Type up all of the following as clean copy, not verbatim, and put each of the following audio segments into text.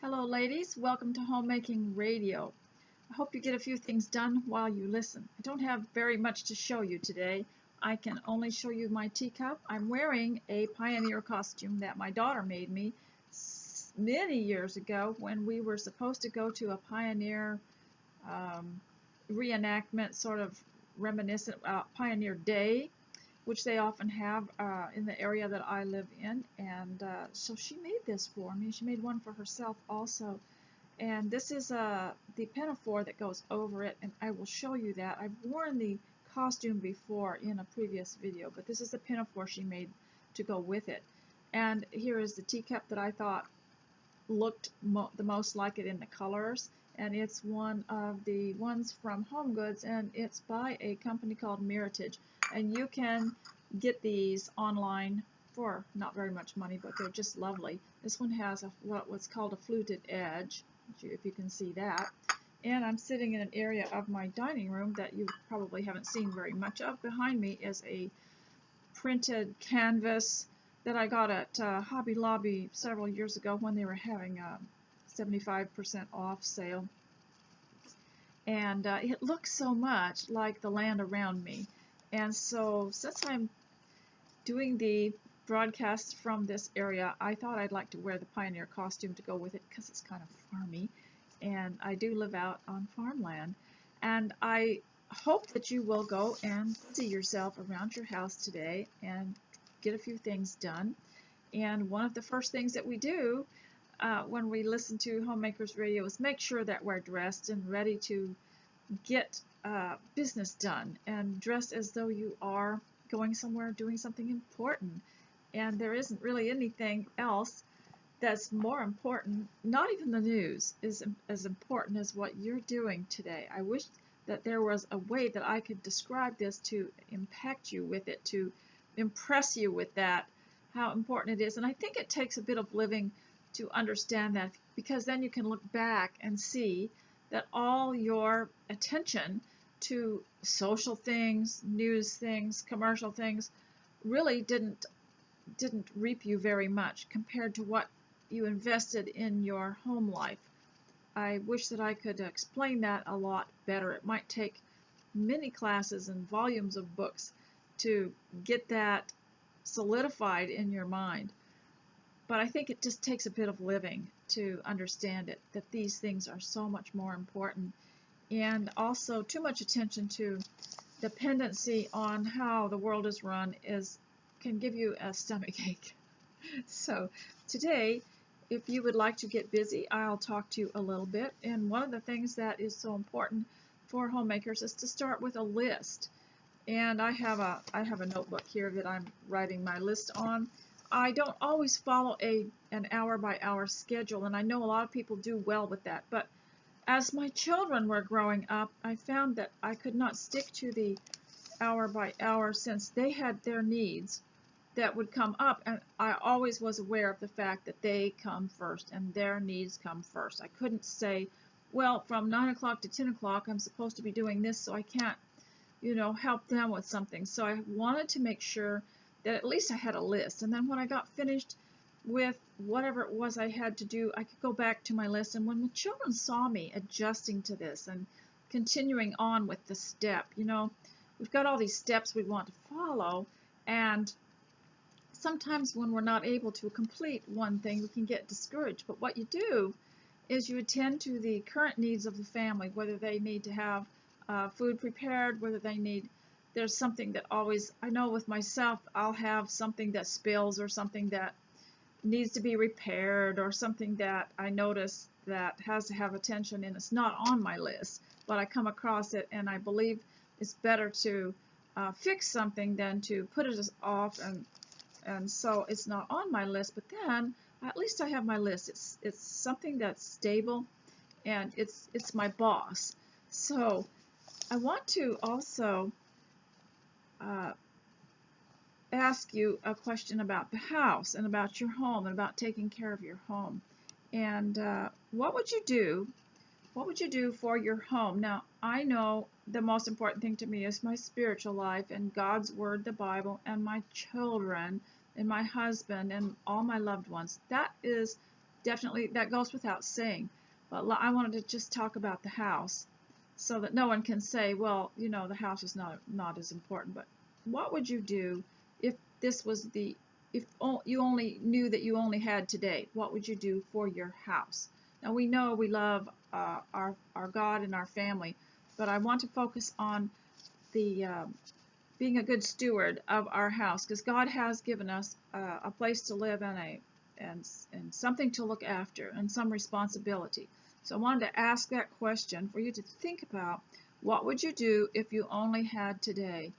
Hello ladies, welcome to Homemaking Radio. I hope you get a few things done while you listen. I don't have very much to show you today. I can only show you my teacup. I'm wearing a pioneer costume that my daughter made me many years ago when we were supposed to go to a pioneer reenactment, sort of reminiscent Pioneer Day, which they often have in the area that I live in. And so she made this for me. She made one for herself also. And this is the pinafore that goes over it, and I will show you that. I've worn the costume before in a previous video, but this is the pinafore she made to go with it. And here is the teacup that I thought looked the most like it in the colors, and it's one of the ones from Home Goods, and it's by a company called Meritage. And you can get these online for not very much money, but they're just lovely. This one has what's called a fluted edge, if you can see that. And I'm sitting in an area of my dining room that you probably haven't seen very much of. Behind me is a printed canvas that I got at Hobby Lobby several years ago when they were having a 75% off sale. And it looks so much like the land around me. And so since I'm doing the broadcast from this area, I thought I'd like to wear the pioneer costume to go with it because it's kind of farmy, and I do live out on farmland. And I hope that you will go and see yourself around your house today and get a few things done. And one of the first things that we do when we listen to Homemakers Radio is make sure that we're dressed and ready to get business done, and dress as though you are going somewhere, doing something important. And there isn't really anything else that's more important. Not even the news is as important as what you're doing today. I wish that there was a way that I could describe this to impact you with it, to impress you with that, how important it is. And I think it takes a bit of living to understand that, because then you can look back and see that all your attention to social things, news things, commercial things really didn't reap you very much compared to what you invested in your home life. I wish that I could explain that a lot better. It might take many classes and volumes of books to get that solidified in your mind. But I think it just takes a bit of living to understand it, that these things are so much more important. And also, too much attention to dependency on how the world is run can give you a stomach ache. So today, if you would like to get busy, I'll talk to you a little bit. And one of the things that is so important for homemakers is to start with a list. And I have a notebook here that I'm writing my list on. I don't always follow an hour-by-hour schedule, and I know a lot of people do well with that. But as my children were growing up, I found that I could not stick to the hour-by-hour, since they had their needs that would come up, and I always was aware of the fact that they come first and their needs come first. I couldn't say, well, from 9 o'clock to 10 o'clock I'm supposed to be doing this, so I can't, help them with something. So I wanted to make sure that at least I had a list, and then when I got finished with whatever it was I had to do, I could go back to my list. And when the children saw me adjusting to this and continuing on with the step, we've got all these steps we want to follow, and sometimes when we're not able to complete one thing, we can get discouraged. But what you do is you attend to the current needs of the family, whether they need to have food prepared, whether there's something that always, I know with myself, I'll have something that spills or something that needs to be repaired or something that I notice that has to have attention, and it's not on my list, but I come across it, and I believe it's better to fix something than to put it off, and so it's not on my list. But then at least I have my list. It's something that's stable, and it's my boss. So I want to also ask you a question about the house and about your home and about taking care of your home. And what would you do? What would you do for your home? Now, I know the most important thing to me is my spiritual life and God's Word, the Bible, and my children and my husband and all my loved ones. That is definitely that goes without saying. But I wanted to just talk about the house so that no one can say, well, you know, the house is not as important. But what would you do if this was the if you only knew that you only had today? What would you do for your house? Now we know we love our God and our family, but I want to focus on the being a good steward of our house, because God has given us a place to live and something to look after and some responsibility. So I wanted to ask that question for you to think about. What would you do if you only had today?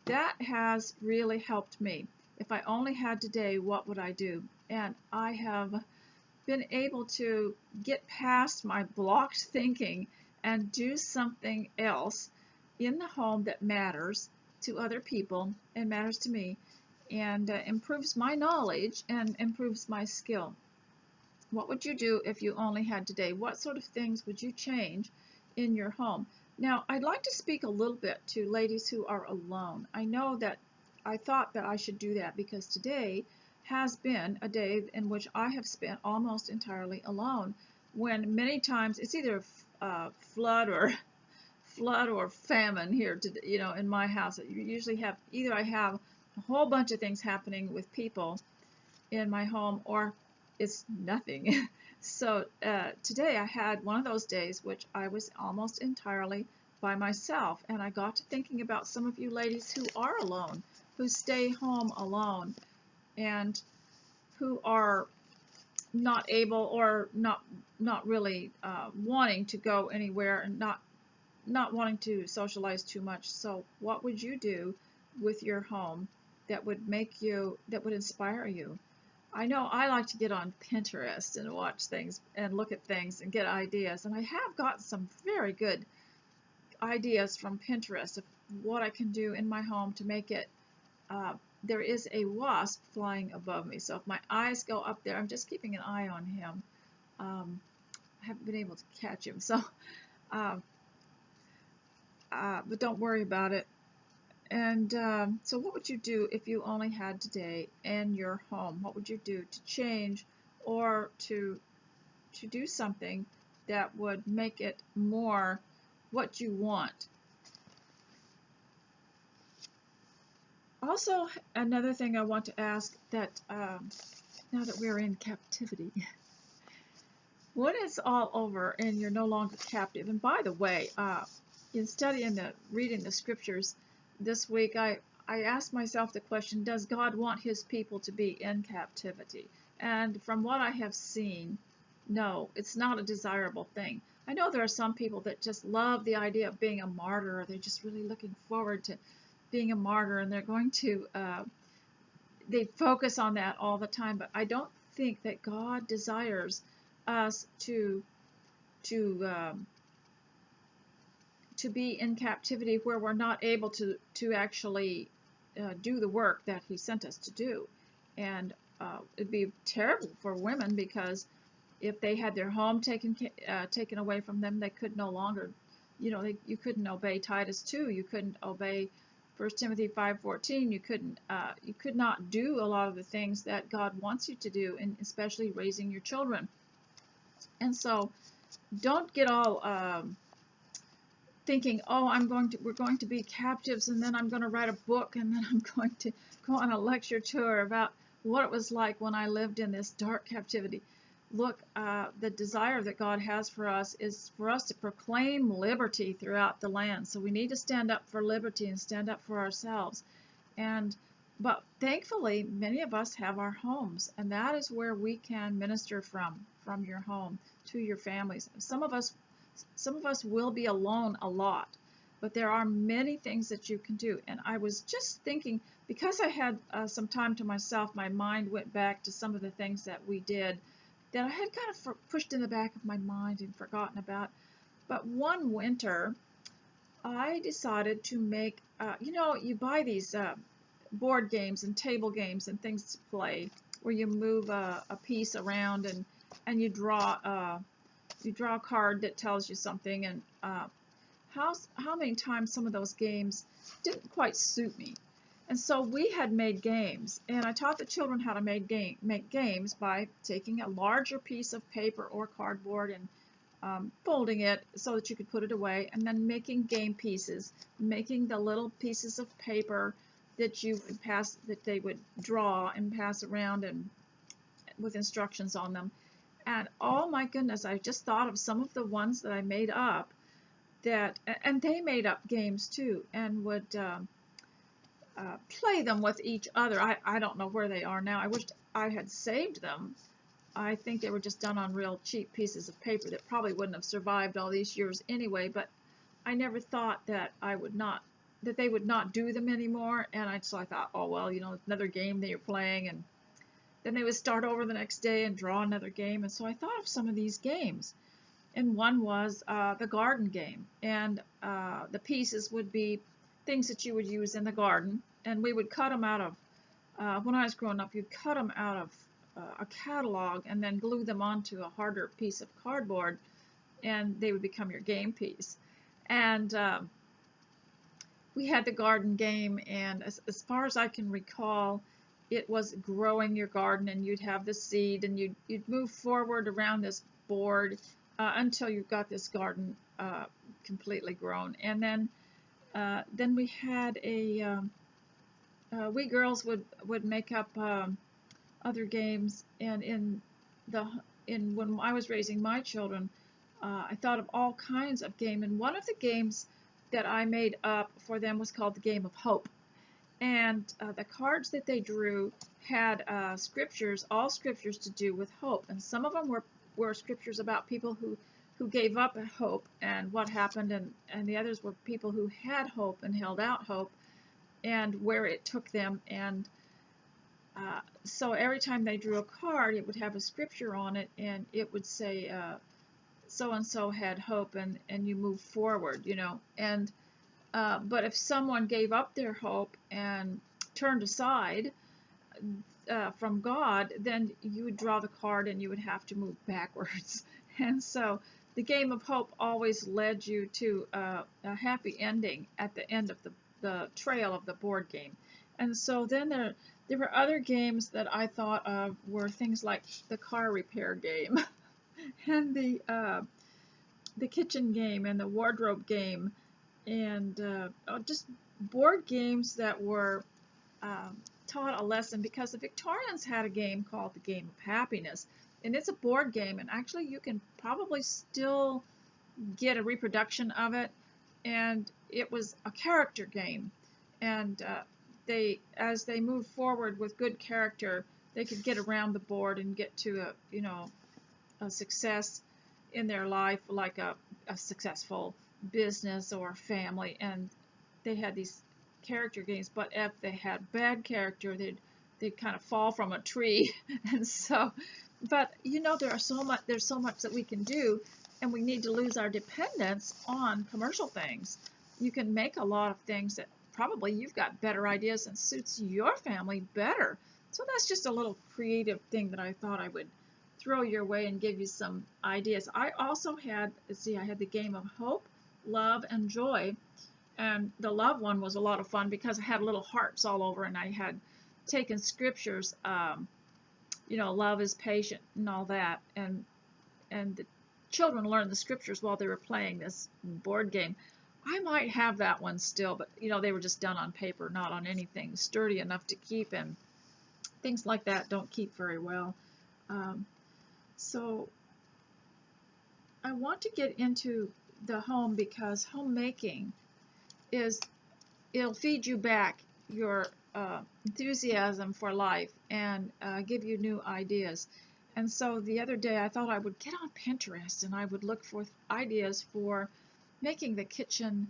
That has really helped me. If I only had today, what would I do? And I have been able to get past my blocked thinking and do something else in the home that matters to other people and matters to me, and improves my knowledge and improves my skill. What would you do if you only had today? What sort of things would you change in your home? Now, I'd like to speak a little bit to ladies who are alone. I know that I thought that I should do that because today has been a day in which I have spent almost entirely alone, when many times it's either flood or famine here in my house. You usually have either I have a whole bunch of things happening with people in my home, or it's nothing. So today I had one of those days which I was almost entirely by myself, and I got to thinking about some of you ladies who are alone, who stay home alone, and who are not able or not really wanting to go anywhere, and not wanting to socialize too much. So what would you do with your home that would inspire you? I know I like to get on Pinterest and watch things and look at things and get ideas, and I have got some very good ideas from Pinterest of what I can do in my home to make it. There is a wasp flying above me, so if my eyes go up there, I'm just keeping an eye on him. I haven't been able to catch him, so but don't worry about it. And so what would you do if you only had today in your home? What would you do to change or to do something that would make it more what you want? Also, another thing I want to ask, that now that we're in captivity, when it's all over and you're no longer captive, and by the way, in reading the scriptures this week, I asked myself the question, does God want his people to be in captivity? And from what I have seen, no, it's not a desirable thing. I know there are some people that just love the idea of being a martyr, or they're just really looking forward to being a martyr, and they're going to they focus on that all the time. But I don't think that God desires us to be in captivity where we're not able to actually do the work that he sent us to do. And it'd be terrible for women, because if they had their home taken away from them, they could no longer, you couldn't obey Titus 2, you couldn't obey 1 Timothy 5:14, you could not do a lot of the things that God wants you to do, and especially raising your children. And so don't get all thinking, oh, we're going to be captives, and then I'm going to write a book, and then I'm going to go on a lecture tour about what it was like when I lived in this dark captivity. Look, the desire that God has for us is for us to proclaim liberty throughout the land. So we need to stand up for liberty and stand up for ourselves. But thankfully, many of us have our homes, and that is where we can minister from your home to your families. Some of us will be alone a lot, but there are many things that you can do. And I was just thinking, because I had some time to myself, my mind went back to some of the things that we did that I had kind of pushed in the back of my mind and forgotten about. But one winter, I decided to make, you buy these board games and table games and things to play, where you move a piece around and you draw a card that tells you something. And how many times some of those games didn't quite suit me. And so we had made games, and I taught the children how to make games by taking a larger piece of paper or cardboard and folding it so that you could put it away, and then making game pieces, making the little pieces of paper that you would pass, that they would draw and pass around, and with instructions on them. And oh my goodness, I just thought of some of the ones that I made up, that, and they made up games too, and would play them with each other. I don't know where they are now. I wish I had saved them. I think they were just done on real cheap pieces of paper that probably wouldn't have survived all these years anyway, but I never thought that that they would not do them anymore. And so I thought, oh well, another game that you're playing, and then they would start over the next day and draw another game. And so I thought of some of these games, and one was the garden game, and the pieces would be things that you would use in the garden, and we would cut them out of, when I was growing up, you'd cut them out of a catalog and then glue them onto a harder piece of cardboard, and they would become your game piece. And we had the garden game, and as far as I can recall, it was growing your garden, and you'd have the seed, and you'd move forward around this board until you've got this garden completely grown. And then we had we girls would make up other games, and when I was raising my children, I thought of all kinds of games, and one of the games that I made up for them was called the Game of Hope. And the cards that they drew had scriptures, all scriptures to do with hope, and some of them were scriptures about people who gave up hope and what happened, and the others were people who had hope and held out hope and where it took them. And so every time they drew a card, it would have a scripture on it, and it would say so and so had hope, and you move forward, and but if someone gave up their hope and turned aside from God, then you would draw the card and you would have to move backwards. And so the Game of Hope always led you to a happy ending at the end of the trail of the board game. And so then there were other games that I thought of, were things like the car repair game and the kitchen game and the wardrobe game, and just board games that were taught a lesson, because the Victorians had a game called the Game of Happiness, and it's a board game, and actually you can probably still get a reproduction of it, and it was a character game, and as they moved forward with good character, they could get around the board and get to a success in their life, like a successful business or family. And they had these character games, but if they had bad character, they'd kind of fall from a tree. And so, but there's so much that we can do, and we need to lose our dependence on commercial things. You can make a lot of things that probably you've got better ideas and suits your family better. So that's just a little creative thing that I thought I would throw your way and give you some ideas. I also had, I had the Game of Hope, Love, and Joy. And the love one was a lot of fun because I had little hearts all over, and I had taken scriptures, love is patient and all that. And the children learned the scriptures while they were playing this board game. I might have that one still, but they were just done on paper, not on anything sturdy enough to keep, and things like that don't keep very well. So I want to get into the home, because homemaking it'll feed you back your enthusiasm for life and give you new ideas. And so the other day I thought I would get on Pinterest and I would look for ideas for making the kitchen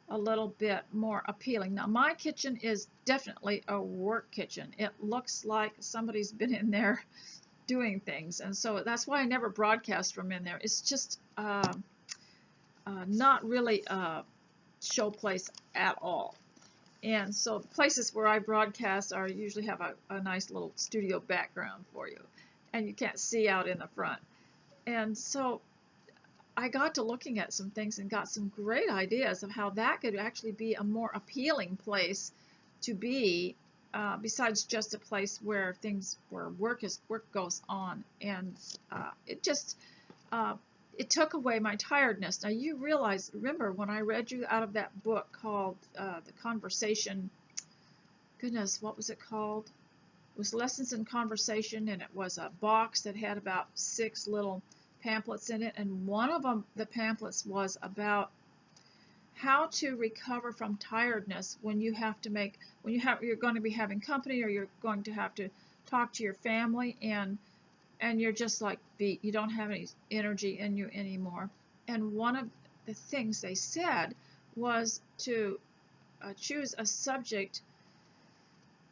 a little bit more appealing. Now, my kitchen is definitely a work kitchen. It looks like somebody's been in there doing things, and so that's why I never broadcast from in there. It's just not really a show place at all. And so the places where I broadcast usually have a nice little studio background for you, and you can't see out in the front. And so I got to looking at some things and got some great ideas of how that could actually be a more appealing place to be, besides just a place where work goes on. And it just it took away my tiredness. Now you remember when I read you out of that book called The Conversation, goodness, what was it called? It was Lessons in Conversation, and it was a box that had about 6 little pamphlets in it, and one of them, the pamphlets, was about how to recover from tiredness when you're going to be having company, or you're going to have to talk to your family, and you're just like beat. You don't have any energy in you anymore. And one of the things they said was to choose a subject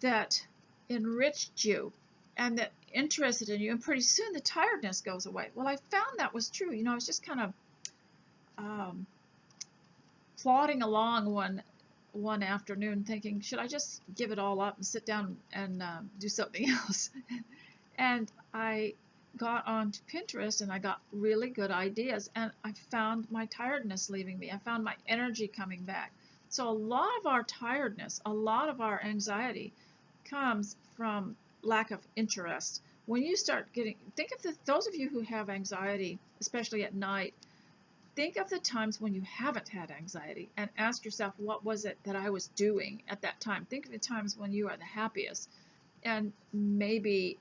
that enriched you and that interested in you, and pretty soon the tiredness goes away. Well, I found that was true. I was just kind of plodding along one afternoon thinking, should I just give it all up and sit down and do something else? And I got onto Pinterest and I got really good ideas, and I found my tiredness leaving me. I found my energy coming back. So a lot of our tiredness, a lot of our anxiety comes from lack of interest. When you start think of those of you who have anxiety, especially at night, think of the times when you haven't had anxiety and ask yourself, what was it that I was doing at that time? Think of the times when you are the happiest, and maybe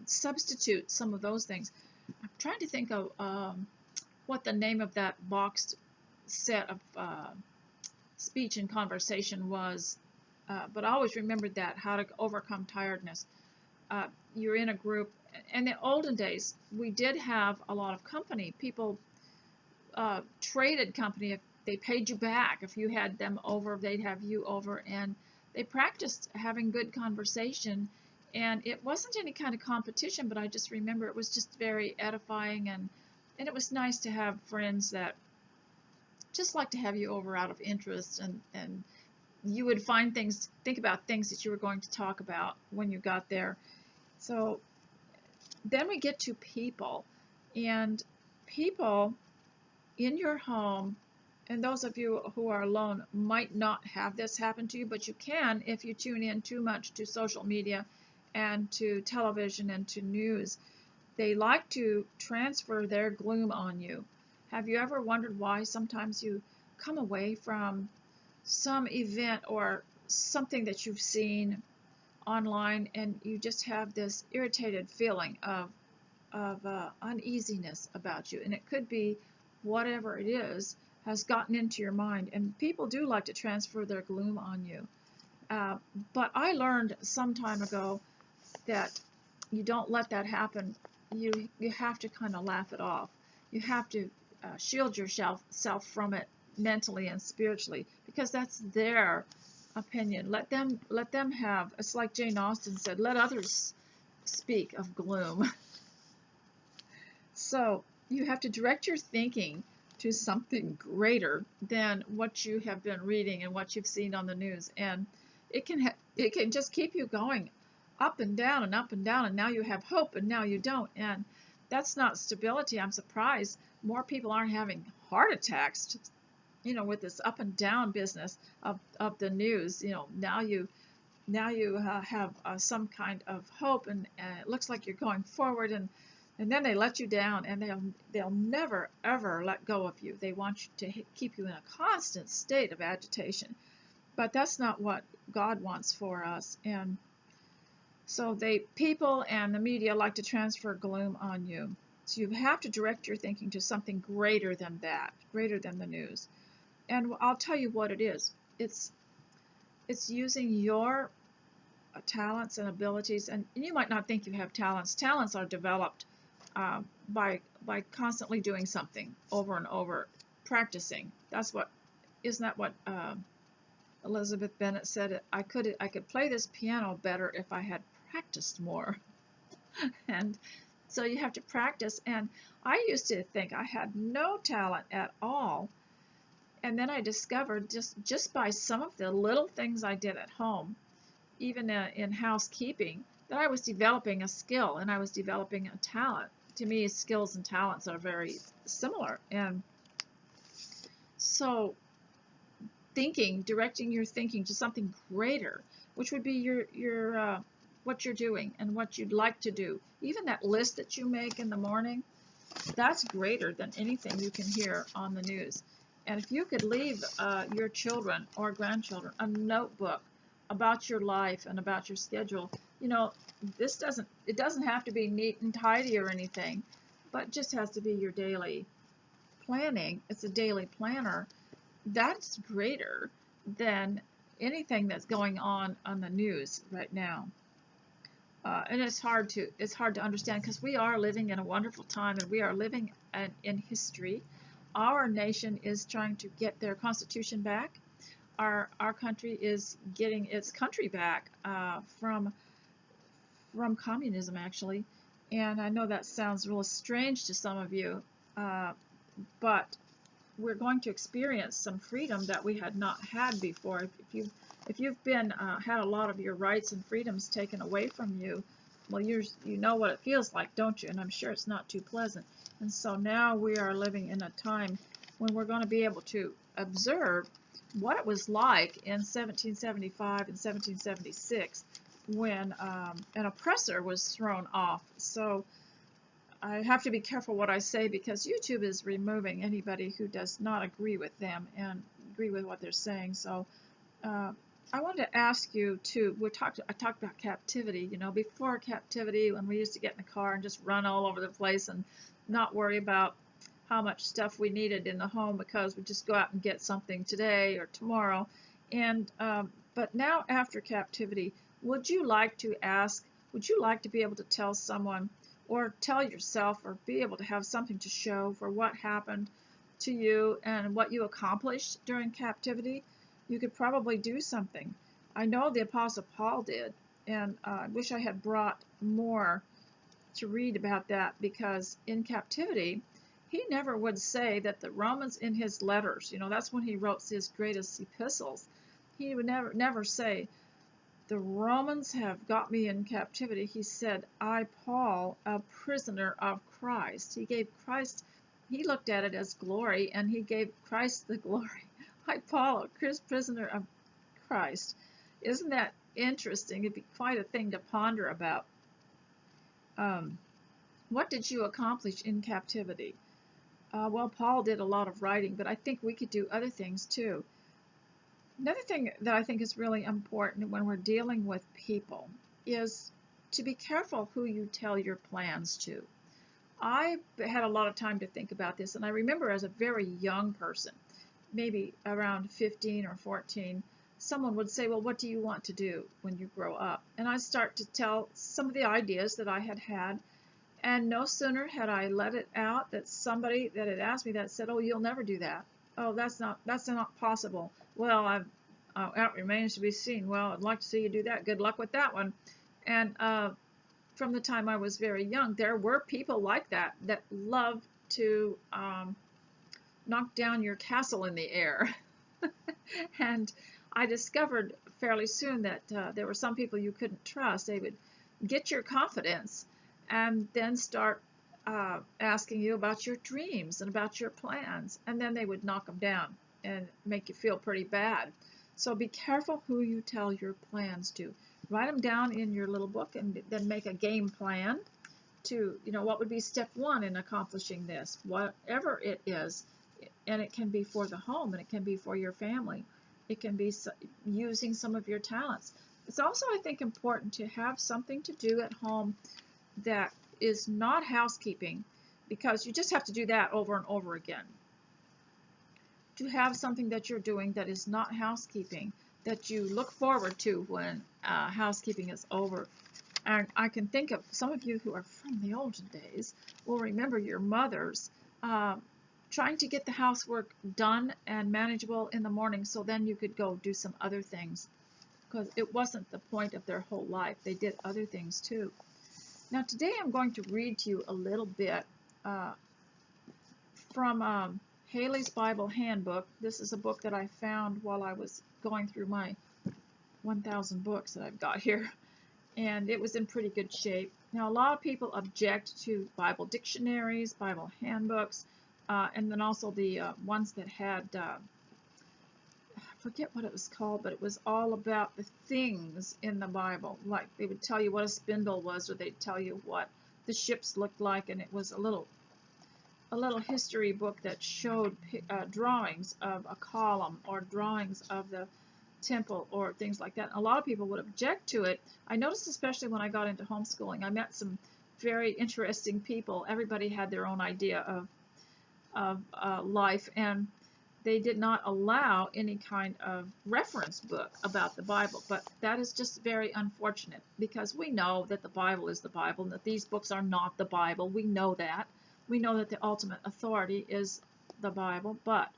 substitute some of those things. I'm trying to think of what the name of that boxed set of speech and conversation was, but I always remembered that, how to overcome tiredness. You're in a group. In the olden days, we did have a lot of company. People traded company. If they paid you back, if you had them over, they'd have you over, and they practiced having good conversation. And it wasn't any kind of competition, but I just remember it was just very edifying, and it was nice to have friends that just like to have you over out of interest, and you would think about things that you were going to talk about when you got there. So then we get to people, and people in your home, and those of you who are alone might not have this happen to you, but you can if you tune in too much to social media and to television and to news. They like to transfer their gloom on you. Have you ever wondered why sometimes you come away from some event or something that you've seen online and you just have this irritated feeling of uneasiness about you? And it could be whatever it is has gotten into your mind, and people do like to transfer their gloom on you. But I learned some time ago that you don't let that happen. You have to kind of laugh it off. You have to shield yourself from it mentally and spiritually, because that's their opinion. Let them have. It's like Jane Austen said, let others speak of gloom. So you have to direct your thinking to something greater than what you have been reading and what you've seen on the news, and it can just keep you going up and down and up and down, and now you have hope and now you don't, and that's not stability. I'm surprised more people aren't having heart attacks, with this up and down business of the news. Now you have some kind of hope, and it looks like you're going forward, and then they let you down, and they'll never ever let go of you. They want you to keep you in a constant state of agitation, but that's not what God wants for us. And so people and the media like to transfer gloom on you. So you have to direct your thinking to something greater than that, greater than the news. And I'll tell you what it is. It's using your talents and abilities, and you might not think you have talents. Talents are developed by constantly doing something over and over, practicing. Isn't that what Elizabeth Bennet said? I could play this piano better if I had practiced more. And so you have to practice. And I used to think I had no talent at all, and then I discovered just by some of the little things I did at home, even in housekeeping, that I was developing a skill and I was developing a talent. To me, skills and talents are very similar. And so directing your thinking to something greater, which would be your what you're doing and what you'd like to do. Even that list that you make in the morning, that's greater than anything you can hear on the news. And if you could leave your children or grandchildren a notebook about your life and about your schedule, you know, it doesn't have to be neat and tidy or anything, but it just has to be your daily planning. It's a daily planner. That's greater than anything that's going on the news right now. And it's hard to understand because we are living in a wonderful time and we are living in history. Our nation is trying to get their constitution back. Our country is getting its country back from communism, actually. And I know that sounds real strange to some of you, but we're going to experience some freedom that we had not had before. If you've been had a lot of your rights and freedoms taken away from you, well, you know what it feels like, don't you? And I'm sure it's not too pleasant. And so now we are living in a time when we're going to be able to observe what it was like in 1775 and 1776 when an oppressor was thrown off. So I have to be careful what I say because YouTube is removing anybody who does not agree with them and agree with what they're saying. So I wanted to ask you too. I talked about captivity. You know, before captivity, when we used to get in the car and just run all over the place and not worry about how much stuff we needed in the home because we just go out and get something today or tomorrow. And but now after captivity, would you like to be able to tell someone or tell yourself or be able to have something to show for what happened to you and what you accomplished during captivity? You could probably do something. I know the Apostle Paul did, and I wish I had brought more to read about that because in captivity, he never would say that the Romans in his letters, you know, that's when he wrote his greatest epistles, he would never say, the Romans have got me in captivity. He said, I, Paul, a prisoner of Christ. He looked at it as glory, and he gave Christ the glory. I, Paul, a prisoner of Christ. Isn't that interesting? It'd be quite a thing to ponder about. What did you accomplish in captivity? Well, Paul did a lot of writing, but I think we could do other things too. Another thing that I think is really important when we're dealing with people is to be careful who you tell your plans to. I had a lot of time to think about this, and I remember as a very young person, maybe around 15 or 14, someone would say, well, what do you want to do when you grow up? And I'd start to tell some of the ideas that I had, and no sooner had I let it out that somebody that had asked me that said, oh, you'll never do that. Oh, that's not possible. Well, that remains to be seen. Well, I'd like to see you do that. Good luck with that one. And from the time I was very young, there were people like that loved to knock down your castle in the air. And I discovered fairly soon that there were some people you couldn't trust. They would get your confidence and then start asking you about your dreams and about your plans, and then they would knock them down and make you feel pretty bad. So be careful who you tell your plans to. Write them down in your little book and then make a game plan to, you know, what would be step one in accomplishing this, whatever it is. And it can be for the home, and it can be for your family. It can be using some of your talents. It's also, I think, important to have something to do at home that is not housekeeping, because you just have to do that over and over again. To have something that you're doing that is not housekeeping, that you look forward to when housekeeping is over. And I can think of some of you who are from the olden days will remember your mothers trying to get the housework done and manageable in the morning so then you could go do some other things, because it wasn't the point of their whole life. They did other things too. Now today I'm going to read to you a little bit from Haley's Bible Handbook. This is a book that I found while I was going through my 1,000 books that I've got here, and it was in pretty good shape. Now a lot of people object to Bible dictionaries, Bible handbooks, and then also the ones that had forget what it was called, but it was all about the things in the Bible. Like they would tell you what a spindle was, or they'd tell you what the ships looked like, and it was a little history book that showed drawings of a column or drawings of the temple or things like that. And a lot of people would object to it. I noticed, especially when I got into homeschooling, I met some very interesting people. Everybody had their own idea of life, and they did not allow any kind of reference book about the Bible. But that is just very unfortunate, because we know that the Bible is the Bible and that these books are not the Bible. We know that. We know that the ultimate authority is the Bible, but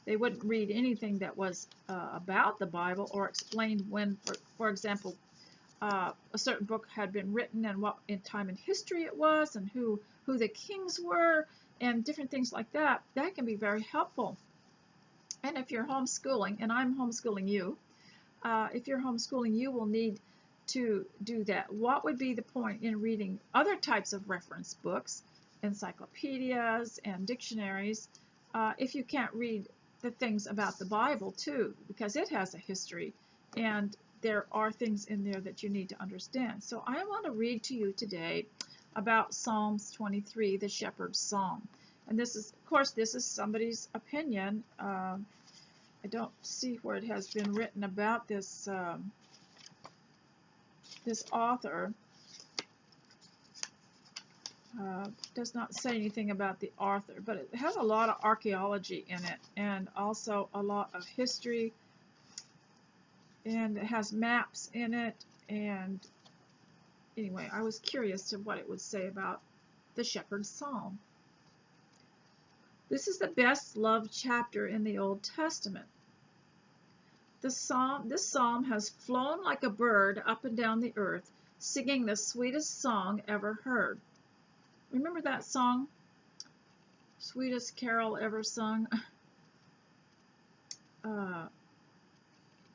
they wouldn't read anything that was about the Bible or explained when, for example, a certain book had been written and what in time in history it was, and who the kings were, and different things like that. That can be very helpful. And if you're homeschooling, and I'm homeschooling you, if you're homeschooling, you will need to do that. What would be the point in reading other types of reference books, encyclopedias and dictionaries, if you can't read the things about the Bible too, because it has a history, and there are things in there that you need to understand. So I want to read to you today about Psalms 23, the Shepherd's Psalm. And this is, of course, this is somebody's opinion. I don't see where it has been written about this this author. Does not say anything about the author, but it has a lot of archaeology in it, and also a lot of history, and it has maps in it. And anyway, I was curious to what it would say about the Shepherd's Psalm. This is the best loved chapter in the Old Testament. This psalm has flown like a bird up and down the earth, singing the sweetest song ever heard. Remember that song? Sweetest carol ever sung?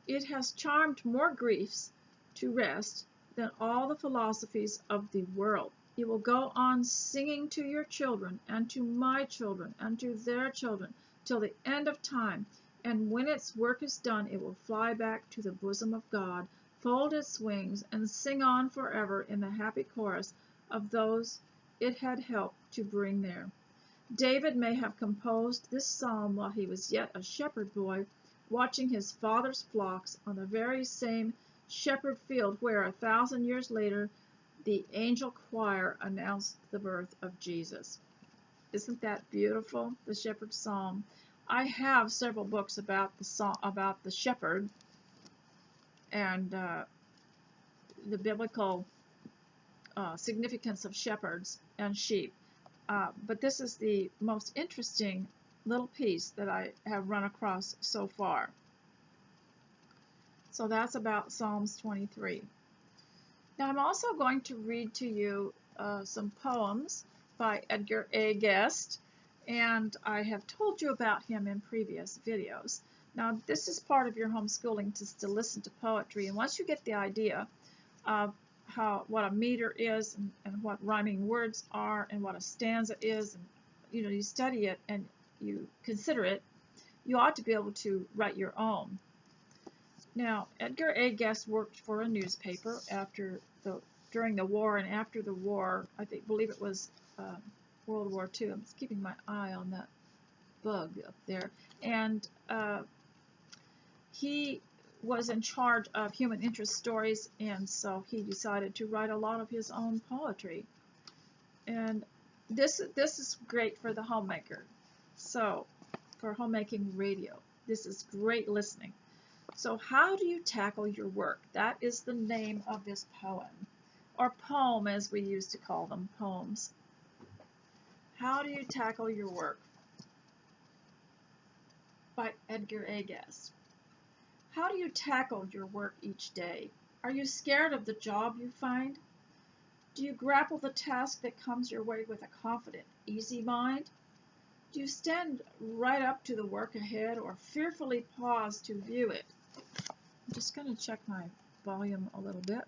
It has charmed more griefs to rest than all the philosophies of the world. You will go on singing to your children, and to my children, and to their children, till the end of time. And when its work is done, it will fly back to the bosom of God, fold its wings, and sing on forever in the happy chorus of those it had helped to bring there. David may have composed this psalm while he was yet a shepherd boy, watching his father's flocks on the very same shepherd field where 1,000 years later the angel choir announced the birth of Jesus. Isn't that beautiful? The Shepherd's Psalm. I have several books about the shepherd and the biblical significance of shepherds and sheep. But this is the most interesting little piece that I have run across so far. So that's about Psalms 23. Now I'm also going to read to you some poems by Edgar A. Guest, and I have told you about him in previous videos. Now this is part of your homeschooling, to listen to poetry, and once you get the idea of what a meter is, and what rhyming words are, and what a stanza is, and you study it and you consider it, you ought to be able to write your own. Now, Edgar A. Guest worked for a newspaper during the war and after the war. I believe it was World War II. I'm just keeping my eye on that bug up there. And he was in charge of human interest stories, and so he decided to write a lot of his own poetry. And this is great for the homemaker. So, for Homemaking Radio, this is great listening. So how do you tackle your work? That is the name of this poem, or poem as we used to call them, poems. How do you tackle your work? By Edgar A. Guest. How do you tackle your work each day? Are you scared of the job you find? Do you grapple the task that comes your way with a confident, easy mind? Do you stand right up to the work ahead, or fearfully pause to view it? I'm just going to check my volume a little bit.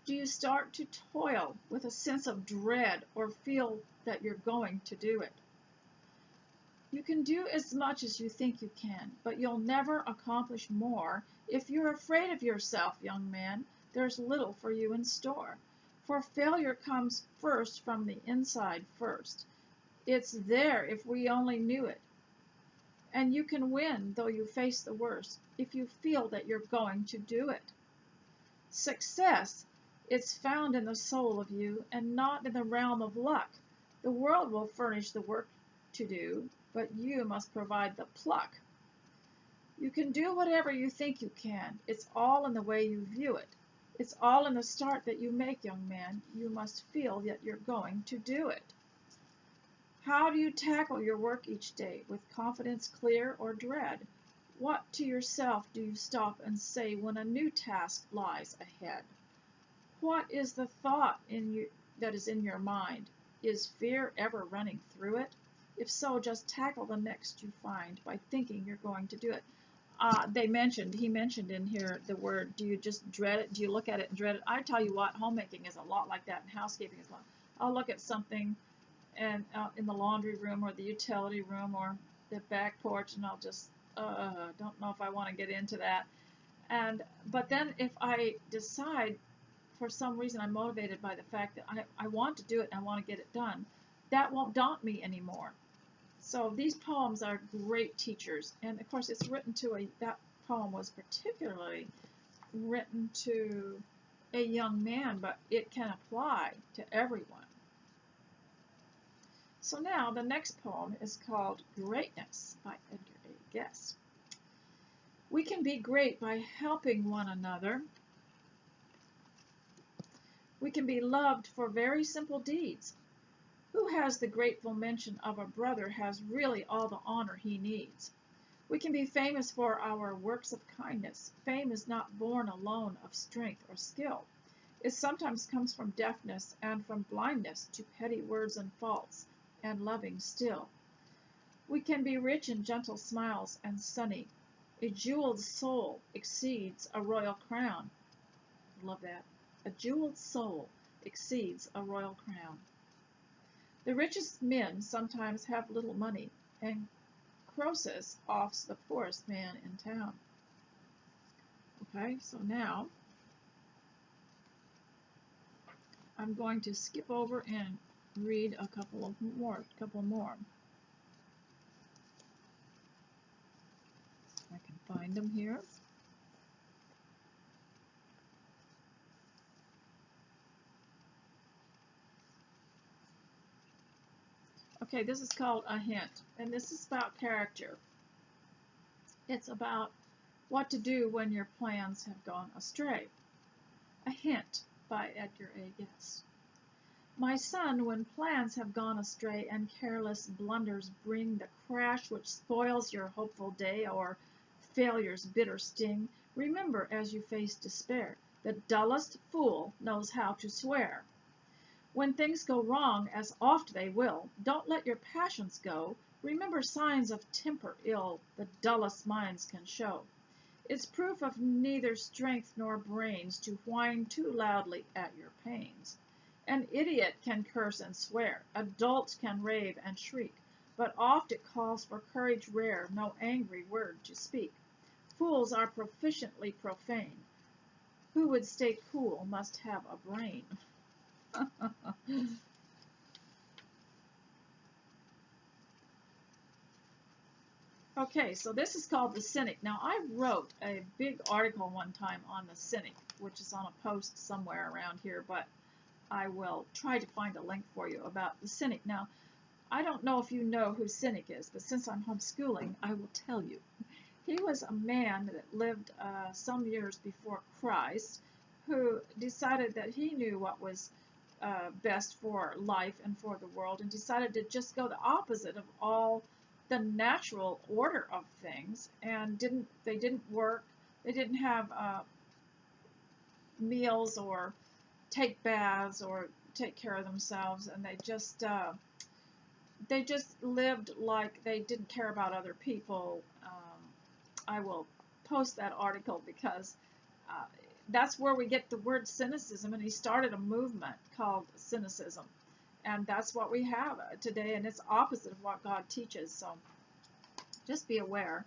Do you start to toil with a sense of dread or feel that you're going to do it? You can do as much as you think you can, but you'll never accomplish more. If you're afraid of yourself, young man, there's little for you in store. For failure comes first from the inside first. It's there if we only knew it. And you can win, though you face the worst, if you feel that you're going to do it. Success, it's found in the soul of you and not in the realm of luck. The world will furnish the work to do, but you must provide the pluck. You can do whatever you think you can. It's all in the way you view it. It's all in the start that you make, young man. You must feel that you're going to do it. How do you tackle your work each day? With confidence clear or dread? What to yourself do you stop and say when a new task lies ahead? What is the thought in you that is in your mind? Is fear ever running through it? If so, just tackle the next you find by thinking you're going to do it. He mentioned in here the word, do you just dread it? Do you look at it and dread it? I tell you what, homemaking is a lot like that, and housekeeping is a lot. I'll look at something and in the laundry room or the utility room or the back porch, and I'll just, don't know if I want to get into that. But then if I decide, for some reason I'm motivated by the fact that I want to do it and I want to get it done, that won't daunt me anymore. So these poems are great teachers, and of course it's written to that poem was particularly written to a young man, but it can apply to everyone. So now the next poem is called Greatness by Edgar A. Guest. We can be great by helping one another. We can be loved for very simple deeds. Who has the grateful mention of a brother has really all the honor he needs. We can be famous for our works of kindness. Fame is not born alone of strength or skill. It sometimes comes from deafness and from blindness to petty words and faults, and loving still. We can be rich in gentle smiles and sunny. A jeweled soul exceeds a royal crown. Love that. A jeweled soul exceeds a royal crown. The richest men sometimes have little money, and Croesus offs the poorest man in town. Okay, so now I'm going to skip over and read a couple more. I can find them here. Okay, this is called A Hint, and this is about character. It's about what to do when your plans have gone astray. A Hint by Edgar A. Guest. My son, when plans have gone astray and careless blunders bring the crash which spoils your hopeful day or failure's bitter sting, remember as you face despair, the dullest fool knows how to swear. When things go wrong, as oft they will, don't let your passions go. Remember signs of temper ill the dullest minds can show. It's proof of neither strength nor brains to whine too loudly at your pains. An idiot can curse and swear, a dolt can rave and shriek, but oft it calls for courage rare, no angry word to speak. Fools are proficiently profane. Who would stay cool must have a brain. Okay, so this is called The Cynic. Now, I wrote a big article one time on The Cynic, which is on a post somewhere around here, but I will try to find a link for you about The Cynic. Now, I don't know if you know who Cynic is, but since I'm homeschooling, I will tell you. He was a man that lived some years before Christ, who decided that he knew what was best for life and for the world, and decided to just go the opposite of all the natural order of things, and they didn't work, they didn't have meals or take baths or take care of themselves, and they just lived like they didn't care about other people. I will post that article because that's where we get the word cynicism, and he started a movement called cynicism. And that's what we have today, and it's opposite of what God teaches. So just be aware.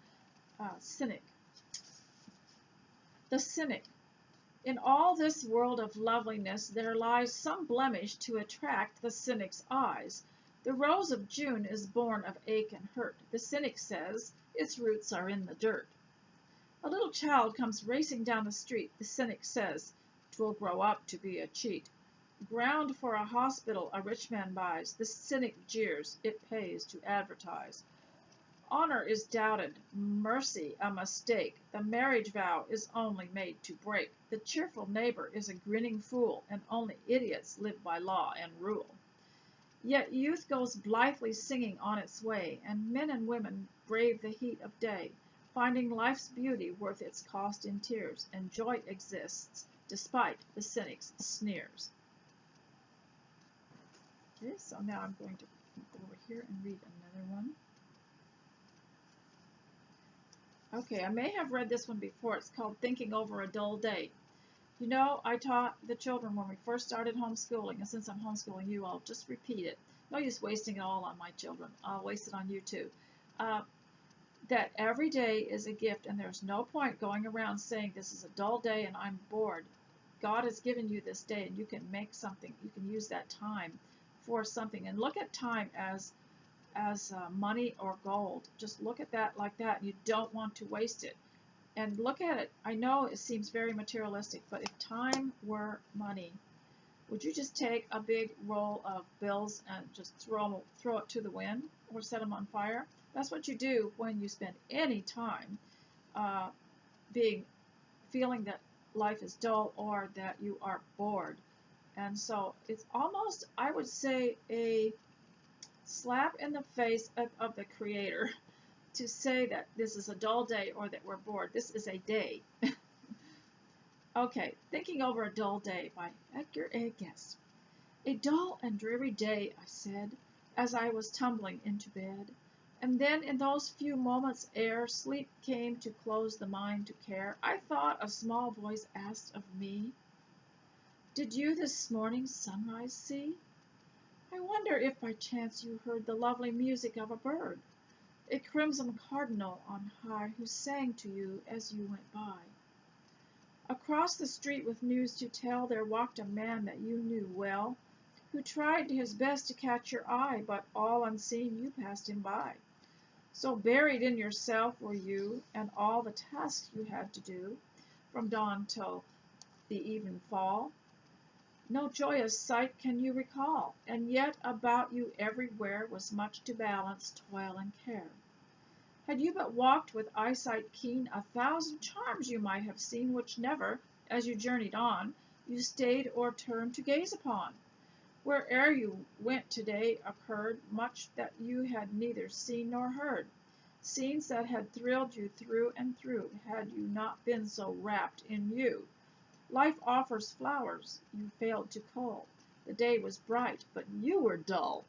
Cynic. The cynic. In all this world of loveliness there lies some blemish to attract the cynic's eyes. The rose of June is born of ache and hurt. The cynic says its roots are in the dirt. A little child comes racing down the street. The cynic says, "'Twill grow up to be a cheat." Ground for a hospital a rich man buys. The cynic jeers, "It pays to advertise." Honor is doubted, mercy a mistake. The marriage vow is only made to break. The cheerful neighbor is a grinning fool, and only idiots live by law and rule. Yet youth goes blithely singing on its way, and men and women brave the heat of day, finding life's beauty worth its cost in tears, and joy exists despite the cynic's sneers. Okay, so now I'm going to go over here and read another one. Okay, I may have read this one before. It's called Thinking Over a Dull Day. You know, I taught the children when we first started homeschooling, and since I'm homeschooling you, I'll just repeat it. No use wasting it all on my children. I'll waste it on you too. That every day is a gift, and there's no point going around saying this is a dull day and I'm bored. God has given you this day, and you can make something. You can use that time for something, and look at time as money or gold. Just look at that like that. You don't want to waste it. And look at it. I know it seems very materialistic, but if time were money, would you just take a big roll of bills and just throw it to the wind or set them on fire? That's what you do when you spend any time feeling that life is dull or that you are bored. And so it's almost, I would say, a slap in the face of the Creator to say that this is a dull day or that we're bored. This is a day. Okay, Thinking Over a Dull Day by Edgar A. Guest. A dull and dreary day, I said, as I was tumbling into bed. And then in those few moments ere sleep came to close the mind to care, I thought a small voice asked of me, "Did you this morning's sunrise see? I wonder if by chance you heard the lovely music of a bird, a crimson cardinal on high, who sang to you as you went by. Across the street with news to tell there walked a man that you knew well, who tried his best to catch your eye, but all unseen you passed him by. So buried in yourself were you, and all the tasks you had to do, from dawn till the even fall. No joyous sight can you recall, and yet about you everywhere was much to balance toil and care. Had you but walked with eyesight keen, 1,000 charms you might have seen, which never, as you journeyed on, you stayed or turned to gaze upon. Where'er you went today occurred much that you had neither seen nor heard, scenes that had thrilled you through and through, had you not been so wrapped in you. Life offers flowers you failed to cull. The day was bright, but you were dull."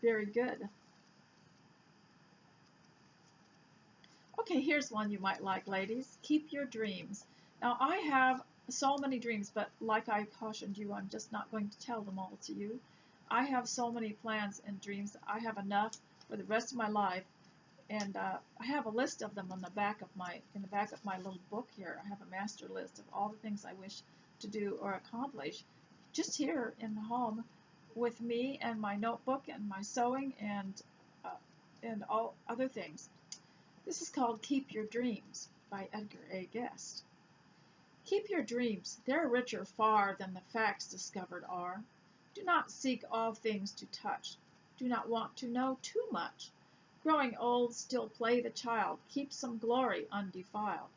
Very good. Okay, here's one you might like, ladies. Keep your dreams. Now, I have so many dreams, but like I cautioned you, I'm just not going to tell them all to you. I have so many plans and dreams. I have enough for the rest of my life, and I have a list of them in the back of my little book here. I have a master list of all the things I wish to do or accomplish, just here in the home, with me and my notebook and my sewing and all other things. This is called Keep Your Dreams by Edgar A. Guest. Keep your dreams, they're richer far than the facts discovered are. Do not seek all things to touch. Do not want to know too much. Growing old, still play the child. Keep some glory undefiled.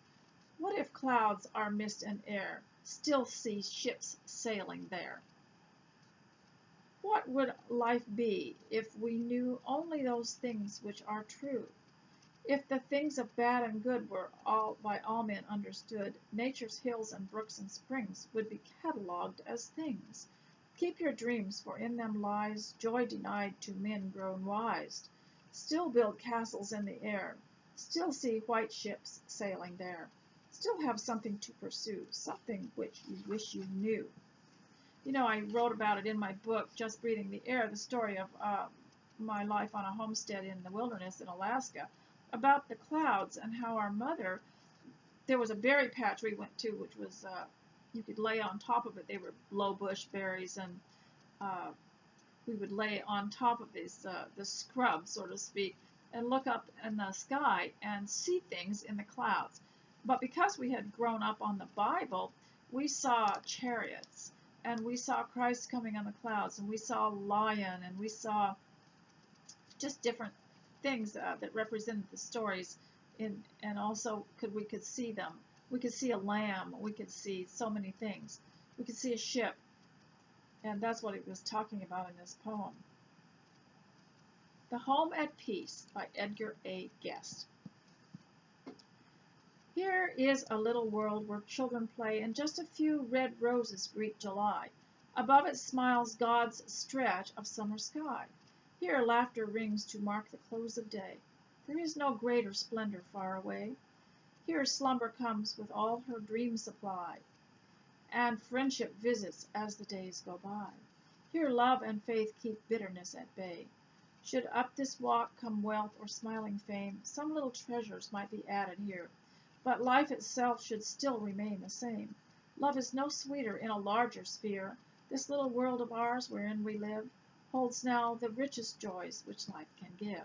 What if clouds are mist and air? Still see ships sailing there. What would life be if we knew only those things which are true? If the things of bad and good were all by all men understood, nature's hills and brooks and springs would be catalogued as things. Keep your dreams, for in them lies joy denied to men grown wise. Still build castles in the air, still see white ships sailing there. still have something to pursue, something which you wish you knew. You know, I wrote about it in my book, Just Breathing the Air, the story of my life on a homestead in the wilderness in Alaska, about the clouds and how our mother, there was a berry patch we went to, which was, you could lay on top of it. They were low bush berries, and we would lay on top of these, the scrub, so to speak, and look up in the sky and see things in the clouds. But because we had grown up on the Bible, we saw chariots, and we saw Christ coming on the clouds, and we saw a lion, and we saw just different things that represented the stories, and also we could see them. We could see a lamb. We could see so many things. We could see a ship, and that's what it was talking about in this poem. The Home at Peace by Edgar A. Guest. Here is a little world where children play, and just a few red roses greet July. Above it smiles God's stretch of summer sky. Here laughter rings to mark the close of day. There is no greater splendor far away. Here slumber comes with all her dream supply, and friendship visits as the days go by. Here love and faith keep bitterness at bay. Should up this walk come wealth or smiling fame, some little treasures might be added here, but life itself should still remain the same. Love is no sweeter in a larger sphere. This little world of ours wherein we live holds now the richest joys which life can give.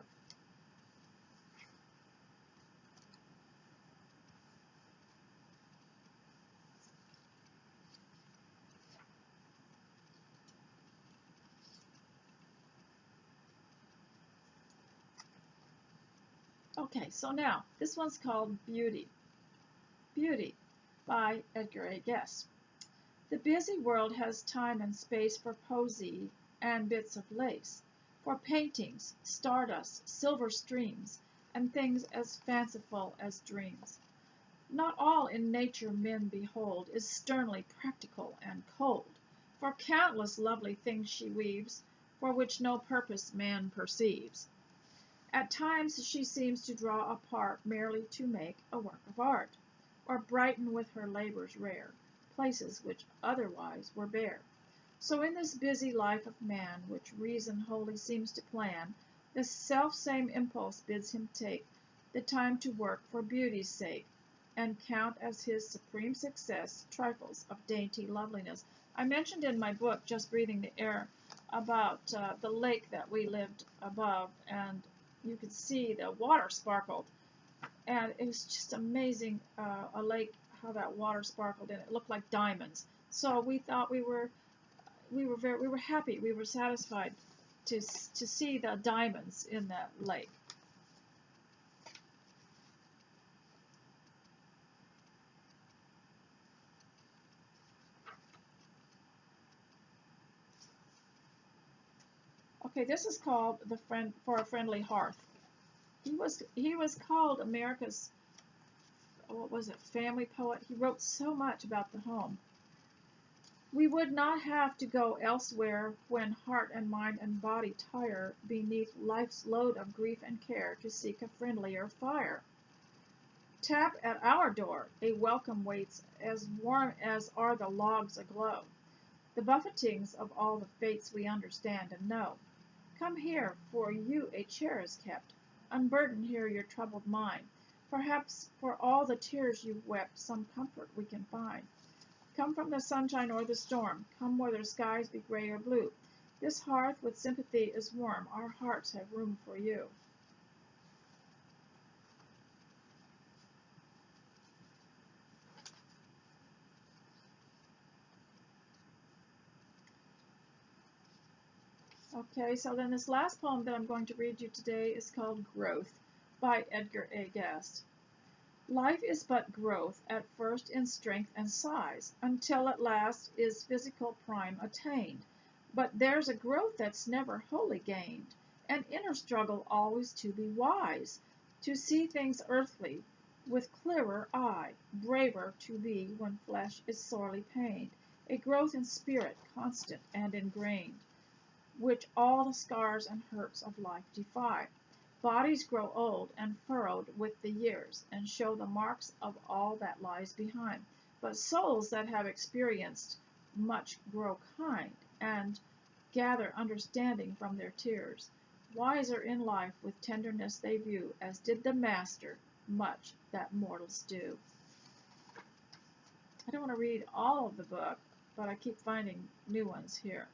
Okay, so now, this one's called Beauty. Beauty by Edgar A. Guest. The busy world has time and space for posy and bits of lace, for paintings, stardust, silver streams, and things as fanciful as dreams. Not all in nature men behold is sternly practical and cold, for countless lovely things she weaves, for which no purpose man perceives. At times she seems to draw apart merely to make a work of art, or brighten with her labors rare places which otherwise were bare. So in this busy life of man, which reason wholly seems to plan, this self-same impulse bids him take the time to work for beauty's sake, and count as his supreme success trifles of dainty loveliness. I mentioned in my book, Just Breathing the Air, about the lake that we lived above, and you could see the water sparkled, and it was just amazing, a lake, how that water sparkled, and it looked like diamonds. So we thought we were happy, we were satisfied to see the diamonds in that lake. Okay, this is called For a Friendly Hearth. He was called America's, what was it, family poet. He wrote so much about the home. We would not have to go elsewhere when heart and mind and body tire beneath life's load of grief and care to seek a friendlier fire. Tap at our door, a welcome waits as warm as are the logs aglow. The buffetings of all the fates we understand and know. Come here, for you a chair is kept. Unburden here your troubled mind. Perhaps for all the tears you've wept, some comfort we can find. Come from the sunshine or the storm. Come whether skies be gray or blue. This hearth with sympathy is warm. Our hearts have room for you. Okay, so then this last poem that I'm going to read you today is called Growth by Edgar A. Guest. Life is but growth, at first in strength and size, until at last is physical prime attained. But there's a growth that's never wholly gained, an inner struggle always to be wise, to see things earthly with clearer eye, braver to be when flesh is sorely pained, a growth in spirit constant and ingrained, which all the scars and hurts of life defy. Bodies grow old and furrowed with the years, and show the marks of all that lies behind. But souls that have experienced much grow kind, and gather understanding from their tears. Wiser in life with tenderness they view, as did the Master, much that mortals do. I don't want to read all of the book, but I keep finding new ones here.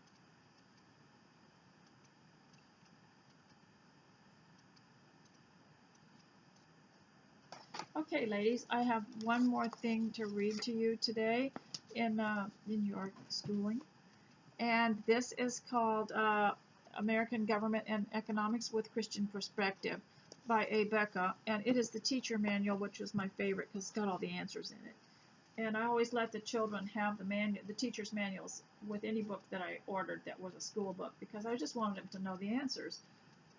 Okay, ladies, I have one more thing to read to you today in your schooling, and this is called American Government and Economics with Christian Perspective by A. Becca, and it is the teacher manual, which is my favorite because it's got all the answers in it. And I always let the children have the teacher's manuals with any book that I ordered that was a school book, because I just wanted them to know the answers,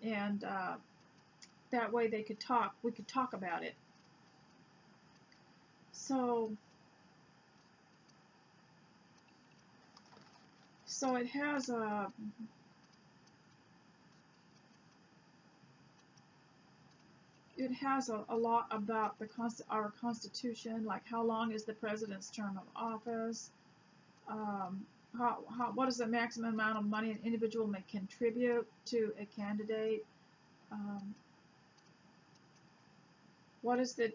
and that way we could talk about it. So it has a lot about our Constitution, like how long is the president's term of office, what is the maximum amount of money an individual may contribute to a candidate, what is the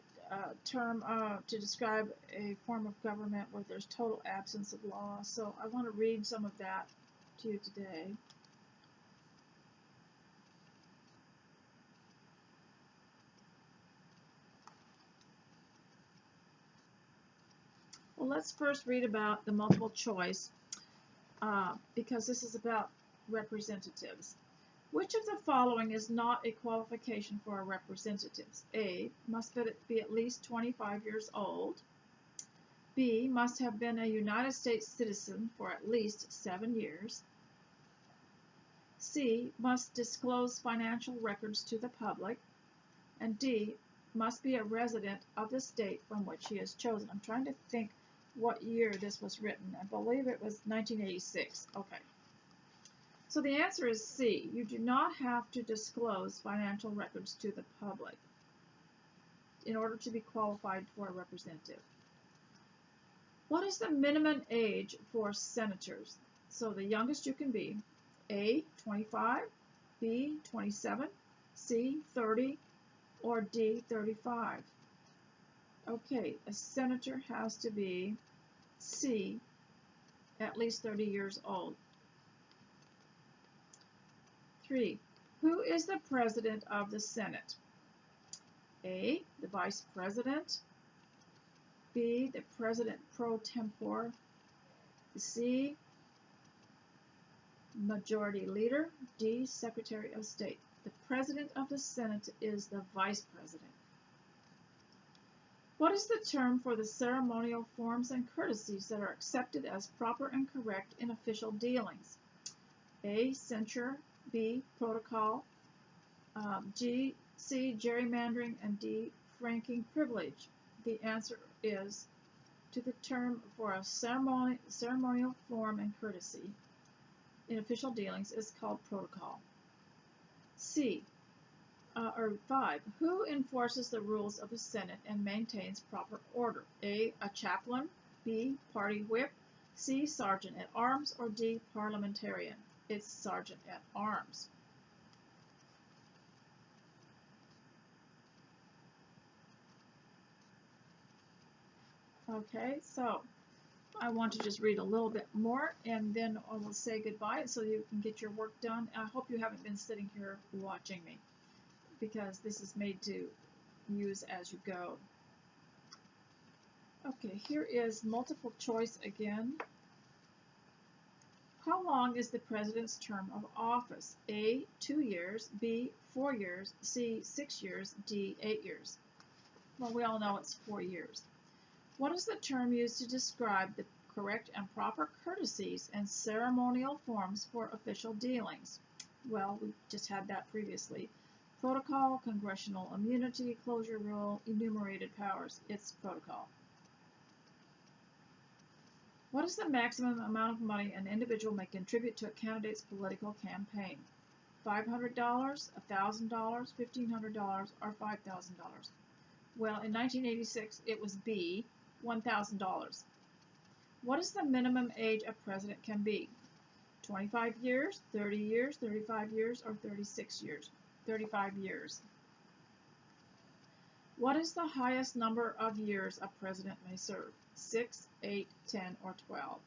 term to describe a form of government where there's total absence of law. So I want to read some of that to you today. Well, let's first read about the multiple choice, because this is about representatives. Which of the following is not a qualification for a representative? A, must be at least 25 years old. B, must have been a United States citizen for at least 7 years. C, must disclose financial records to the public. And D, must be a resident of the state from which he is chosen. I'm trying to think what year this was written. I believe it was 1986. Okay. So the answer is C. You do not have to disclose financial records to the public in order to be qualified for a representative. What is the minimum age for senators? So the youngest you can be: A, 25, B, 27, C, 30, or D, 35. Okay, a senator has to be C, at least 30 years old. 3. Who is the president of the Senate? A, the vice president. B, the president pro tempore. C, majority leader. D, secretary of state. The president of the Senate is the vice president. What is the term for the ceremonial forms and courtesies that are accepted as proper and correct in official dealings? A, censure. B, protocol. C, gerrymandering. And D, franking privilege. The answer is to the term for a ceremonial form and courtesy in official dealings is called protocol. C, or 5. Who enforces the rules of the Senate and maintains proper order? A, a chaplain. B, party whip. C, sergeant at arms. Or D, parliamentarian. It's sergeant at arms. Okay, so I want to just read a little bit more, and then I will say goodbye so you can get your work done. I hope you haven't been sitting here watching me, because this is made to use as you go. Okay, here is multiple choice again. How long is the president's term of office? A, 2 years. B, 4 years. C, 6 years. D, 8 years. Well, we all know it's 4 years. What is the term used to describe the correct and proper courtesies and ceremonial forms for official dealings? Well, we just had that previously. Protocol, congressional immunity, closure rule, enumerated powers. It's protocol. What is the maximum amount of money an individual may contribute to a candidate's political campaign? $500, $1,000, $1,500, or $5,000? Well, in 1986, it was B, $1,000. What is the minimum age a president can be? 25 years, 30 years, 35 years, or 36 years? 35 years. What is the highest number of years a president may serve? 6, 8, 10, or 12?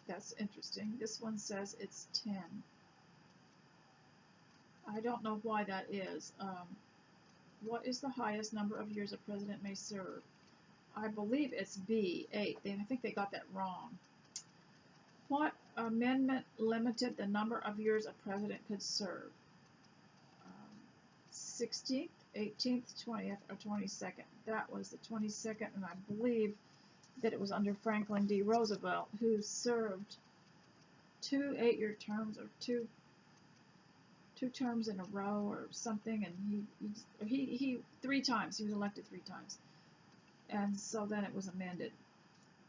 That's interesting. This one says it's 10. I don't know why that is. What is the highest number of years a president may serve? I believe it's B, 8. I think they got that wrong. What amendment limited the number of years a president could serve? 16th, 18th, 20th, or 22nd? That was the 22nd, and I believe that it was under Franklin D. Roosevelt, who served 2 8-year terms, or two terms in a row or something, and he 3 times. He was elected 3 times. And so then it was amended.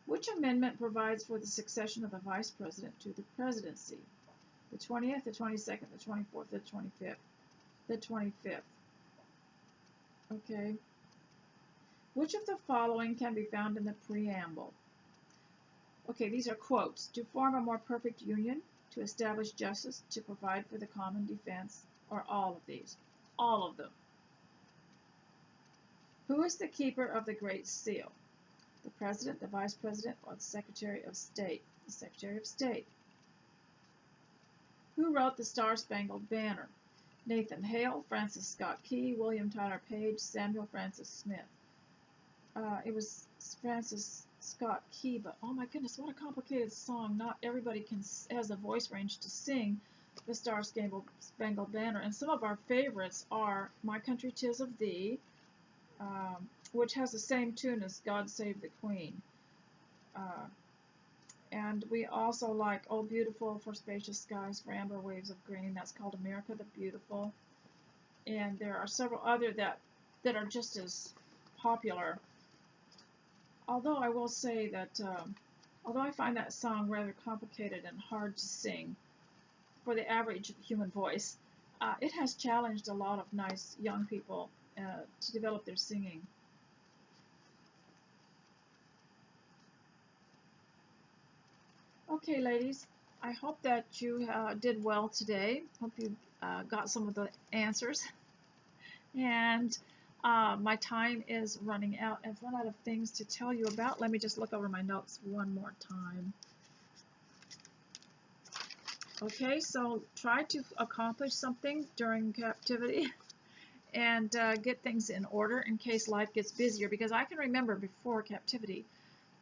Which amendment provides for the succession of the vice president to the presidency? The 20th, the 22nd, the 24th, the 25th? The 25th. Okay. Which of the following can be found in the preamble? Okay, these are quotes. To form a more perfect union, to establish justice, to provide for the common defense, or all of these? All of them. Who is the keeper of the Great Seal? The President, the Vice President, or the Secretary of State? The Secretary of State. Who wrote the Star-Spangled Banner? Nathan Hale, Francis Scott Key, William Tyler Page, Samuel Francis Smith. It was Francis Scott Key, but oh my goodness, what a complicated song. Not everybody has a voice range to sing the Star-Spangled Banner. And some of our favorites are My Country 'Tis of Thee, which has the same tune as God Save the Queen. And we also like Oh Beautiful for Spacious Skies, for Amber Waves of Green. That's called America the Beautiful. And there are several other that are just as popular. Although I will say that, although I find that song rather complicated and hard to sing for the average human voice, it has challenged a lot of nice young people to develop their singing. Okay, ladies, I hope that you did well today. Hope you got some of the answers. And my time is running out. I've run out of things to tell you about. Let me just look over my notes one more time. Okay, so try to accomplish something during captivity and get things in order in case life gets busier, because I can remember before captivity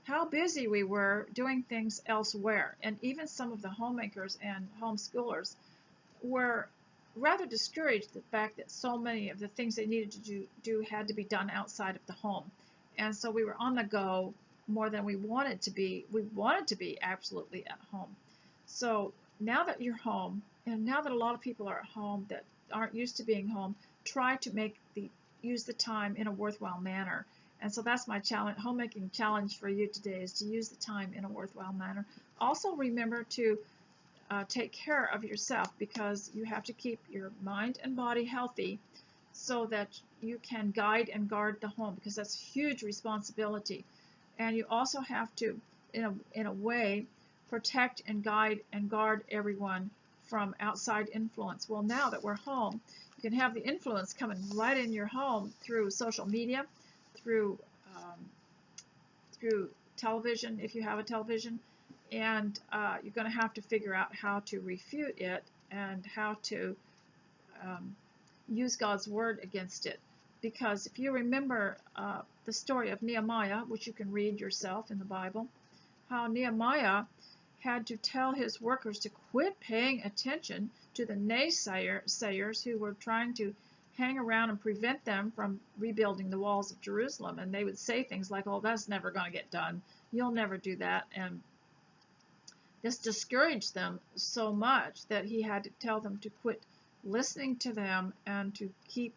how busy we were doing things elsewhere, and even some of the homemakers and homeschoolers were rather discouraged the fact that so many of the things they needed to do had to be done outside of the home. And so we were on the go more than we wanted to be. We wanted to be absolutely at home. So now that you're home, and now that a lot of people are at home that aren't used to being home, try to use the time in a worthwhile manner. And so that's my challenge, homemaking challenge for you today, is to use the time in a worthwhile manner. Also remember to take care of yourself, because you have to keep your mind and body healthy so that you can guide and guard the home, because that's a huge responsibility. And you also have to, in a way, protect and guide and guard everyone from outside influence. Well, now that we're home, you can have the influence coming right in your home through social media, through television, if you have a television, and you're going to have to figure out how to refute it and how to use God's word against it. Because if you remember the story of Nehemiah, which you can read yourself in the Bible, how Nehemiah had to tell his workers to quit paying attention to the naysayers who were trying to hang around and prevent them from rebuilding the walls of Jerusalem. And they would say things like, oh, that's never going to get done. You'll never do that. And this discouraged them so much that he had to tell them to quit listening to them and to keep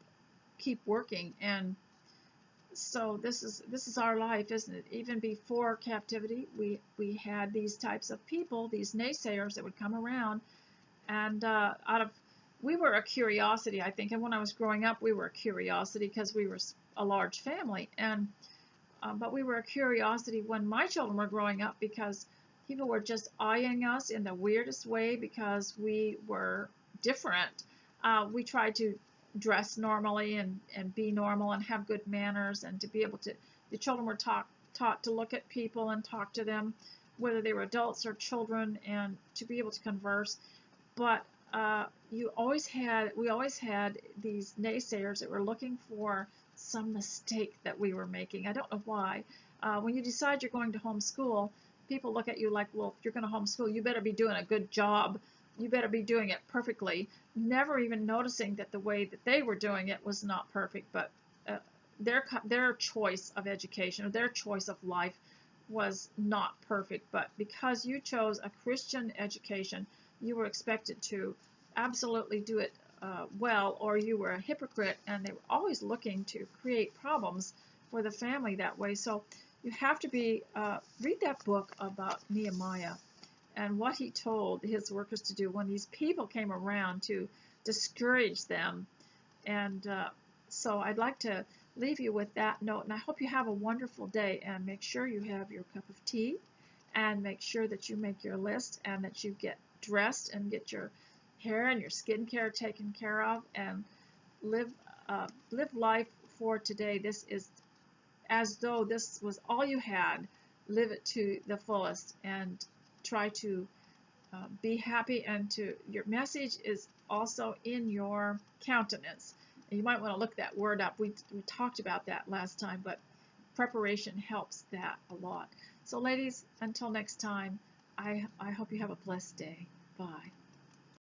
working. And so this is our life, isn't it? Even before captivity, we had these types of people, these naysayers that would come around, and we were a curiosity, I think. And when I was growing up, we were a curiosity because we were a large family, and but we were a curiosity when my children were growing up because people were just eyeing us in the weirdest way because we were different. We tried to dress normally and be normal and have good manners and to be able to, the children were taught to look at people and talk to them, whether they were adults or children, and to be able to converse. But we always had these naysayers that were looking for some mistake that we were making. I don't know why. When you decide you're going to homeschool, people look at you like, well, if you're going to homeschool, you better be doing a good job. You better be doing it perfectly. Never even noticing that the way that they were doing it was not perfect, but their choice of education or their choice of life was not perfect. But because you chose a Christian education, you were expected to absolutely do it well, or you were a hypocrite, and they were always looking to create problems for the family that way. So you have to be read that book about Nehemiah and what he told his workers to do when these people came around to discourage them. And so I'd like to leave you with that note, and I hope you have a wonderful day, and make sure you have your cup of tea, and make sure that you make your list, and that you get dressed and get your hair and your skincare taken care of, and live life for today. This is as though this was all you had. Live it to the fullest and try to be happy, and to your message is also in your countenance. And you might want to look that word up. We talked about that last time, but preparation helps that a lot. So ladies, until next time, I hope you have a blessed day. Bye.